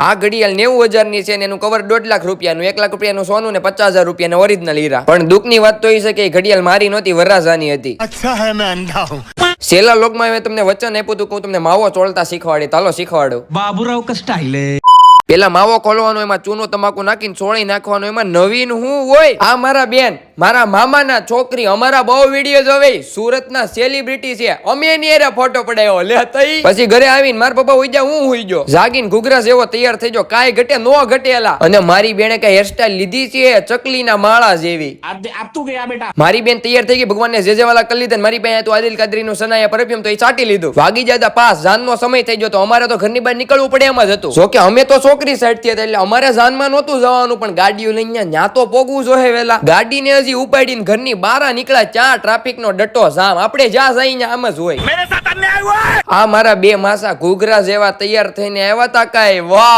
આ ઘડિયાળ 90,000 ની છે ને એનું કવર 1.5 લાખ રૂપિયાનું, 1 લાખ રૂપિયાનું સોનું ને 50,000 રૂપિયાના ઓરિજિનલ હીરા. પણ દુઃખની વાત તો એ છે કે એ ઘડિયાળ મારી નહોતી, વરરાજાની હતી. अच्छा है मैं अंधा हूँ. છેલ્લા લોકમાં મેં તમને વચન આપ્યું હતું કે હું તમને માવો ચોળતા શીખવાડી. ચાલો શીખવાડો. बाबूराव का स्टाइल है. પેલા માવો ખોલવાનો, એમાં ચૂનો તમાકુ નાખીને ચોળી નાખવાનો. એમાં નવીન હું હોય? આ મારા બેન, મારા મામાના છોકરી, અમારા બહુ વિડીયો જોવે, સુરતના સેલિબ્રિટી છે, અમે એની હારે ફોટો પડાયો લે તઈ. પછી ઘરે આવીને મારા પપ્પા હોઈ જા, હું હોઈ ગયો, જાગીને ઘૂઘરા જેવો તૈયાર થઈ ગયો, કાઈ ઘટે નો ઘટેલા. અને મારી બેને કઈ હેરસ્ટાઈલ લીધી છે ચકલીના માળા જેવી. अब तू गया बेटा. મારી બેન તૈયાર થઈ ગઈ, ભગવાનને જે વાલા કરી લીધા. મારી પાસે તો આદિલ કાદરીનું સનાયા પરફ્યુમ તો એ ચાટી લીધું. વાગી જતા પાસ, જાનનો સમય થઈ ગયો તો અમારે તો ઘરની બહાર નીકળવું પડે એમ જ હતું. જો કે અમે તો છોકરી સાઈડ થી હતા એટલે અમારે જાનમાં નહોતું જવાનું, પણ ગાડીઓ લઈને ન્યા તો પોગવું જોઈએ વેલા. ગાડીને હજી ઉપાડીને ઘરની બહાર નીકળ્યા, ત્યાં ટ્રાફિક નો ડટ્ટો જામ. આપણે જ્યાં જઈને આમ જ હોય. આ મારા બે માસા ઘૂઘરા જેવા તૈયાર થઈને આવ્યા તા. કાંઈ વાહ